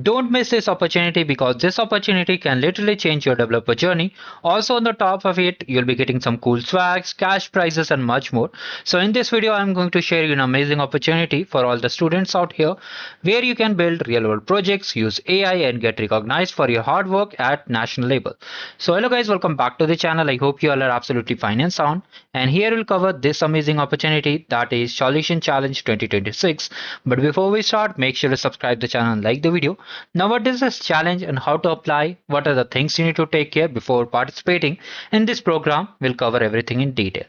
Don't miss this opportunity because this opportunity can literally change your developer journey. Also, on the top of it, you'll be getting some cool swags, cash prizes, and much more. So, in this video, I'm going to share you an amazing opportunity for all the students out here where you can build real world projects, use AI, and get recognized for your hard work at national level. So, hello guys, welcome back to the channel. I hope you all are absolutely fine and sound. And here we'll cover this amazing opportunity that is Solution Challenge 2026. But before we start, make sure to subscribe the channel and like the video. Now, what is this challenge and how to apply? What are the things you need to take care before participating in this program? We'll cover everything in detail.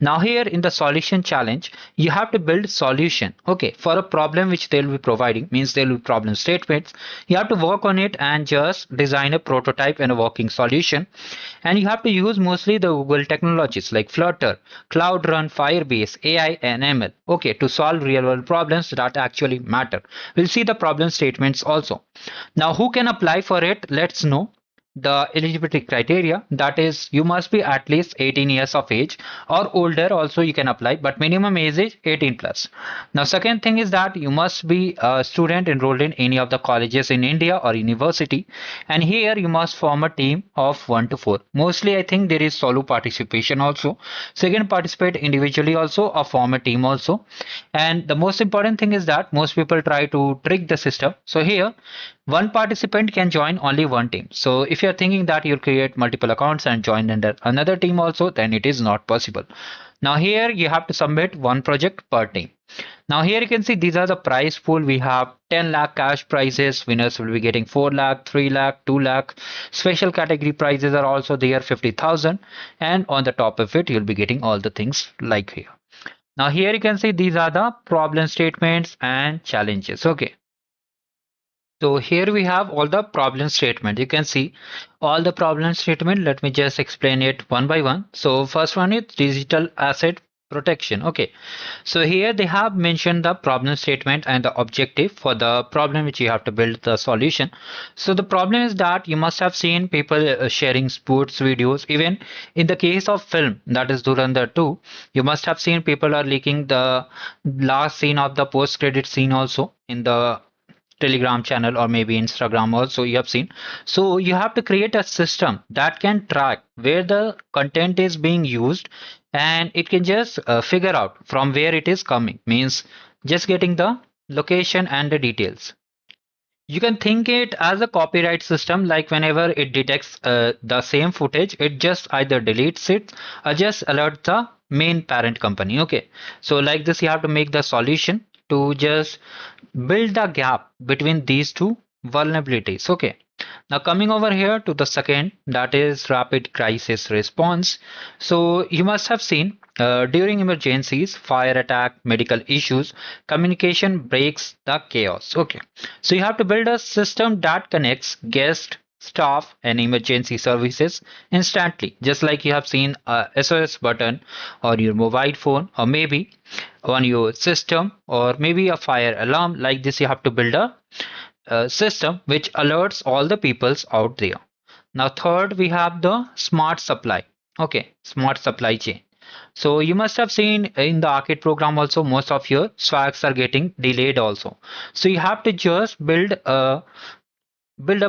Now, here in the solution challenge, you have to build solution. Okay, for a problem which they'll be providing, means there will be problem statements. You have to work on it and just design a prototype and a working solution. And you have to use mostly the Google technologies like Flutter, Cloud Run, Firebase, AI, and ML. Okay, to solve real world problems that actually matter. We'll see the problem statements also. Now, who can apply for it? Let's know the eligibility criteria. That is, you must be at least 18 years of age or older. Also, you can apply, but minimum age is 18 plus. Now, second thing is that you must be a student enrolled in any of the colleges in India or university, and here you must form a team of 1 to 4. Mostly, I think there is solo participation also. So you can participate individually also or form a team also. And the most important thing is that most people try to trick the system. So here one participant can join only one team. So if you're thinking that you'll create multiple accounts and join under another team also, then it is not possible. Now here you have to submit one project per team. Now here you can see these are the prize pool. We have 10 lakh cash prizes. Winners will be getting 4 lakh, 3 lakh, 2 lakh. Special category prizes are also there, 50,000. And on the top of it, you'll be getting all the things like here. Now here you can see these are the problem statements and challenges. Okay. So here we have all the problem statement. You can see all the problem statement. Let me just explain it one by one. So first one is digital asset protection. Okay. So here they have mentioned the problem statement and the objective for the problem which you have to build the solution. So the problem is that you must have seen people sharing sports videos. Even in the case of film, that is Durandar 2, you must have seen people are leaking the last scene of the post credit scene also in the Telegram channel or maybe Instagram also you have seen. So you have to create a system that can track where the content is being used, and it can just figure out from where it is coming, means just getting the location and the details. You can think it as a copyright system, like whenever it detects the same footage, it just either deletes it or just alerts the main parent company. Okay, so like this, you have to make the solution to just build the gap between these two vulnerabilities. Okay, now coming over here to the second, that is rapid crisis response. So you must have seen during emergencies, fire attack, medical issues, communication breaks the chaos. Okay, so you have to build a system that connects guest, staff, and emergency services instantly, just like you have seen a SOS button on your mobile phone, or maybe on your system, or maybe a fire alarm. Like this, you have to build a system which alerts all the peoples out there. Now, third, we have the smart supply. Okay, smart supply chain. So you must have seen in the arcade program also, most of your swags are getting delayed also. So you have to just build a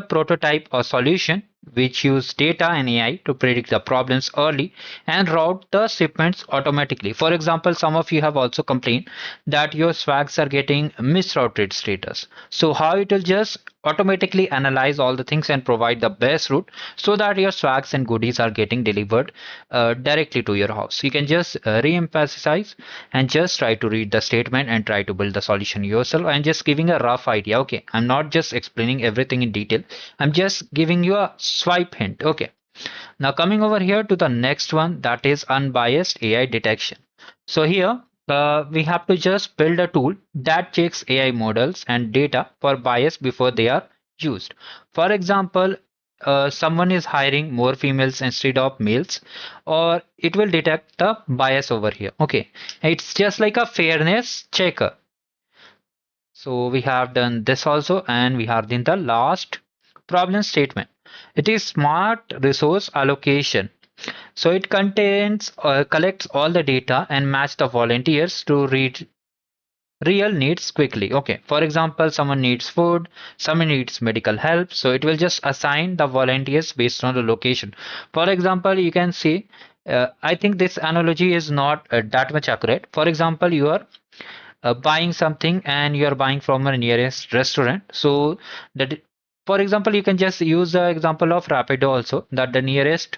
prototype or solution which use data and AI to predict the problems early and route the shipments automatically. For example, some of you have also complained that your swags are getting misrouted status. So how it will just automatically analyze all the things and provide the best route so that your swags and goodies are getting delivered directly to your house. You can just re-emphasize and just try to read the statement and try to build the solution yourself. I'm just giving a rough idea. Okay, I'm not just explaining everything in detail. I'm just giving you a swipe hint. Okay, now coming over here to the next one, that is unbiased AI detection. So here we have to just build a tool that checks AI models and data for bias before they are used. For example, someone is hiring more females instead of males, or it will detect the bias over here. Okay, it's just like a fairness checker. So we have done this also, and we have done the last problem statement. It is smart resource allocation. So it contains collects all the data and match the volunteers to read real needs quickly. Okay, for example, someone needs food, someone needs medical help, so it will just assign the volunteers based on the location. For example, you can see, I think this analogy is not that much accurate. For example, you are buying something and you are buying from a nearest restaurant, so that, for example, you can just use the example of Rapido also, that the nearest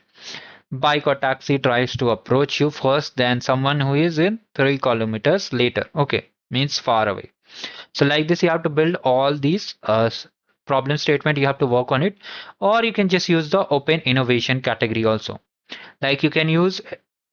bike or taxi tries to approach you first than someone who is in 3 kilometers later. Okay, means far away. So like this, you have to build all these problem statement. You have to work on it, or you can just use the open innovation category also. Like you can use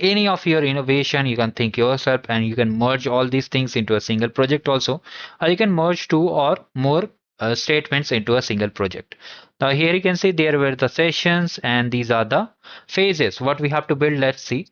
any of your innovation. You can think yourself, and you can merge all these things into a single project also, or you can merge two or more statements into a single project. Now here you can see there were the sessions and these are the phases what we have to build. Let's see.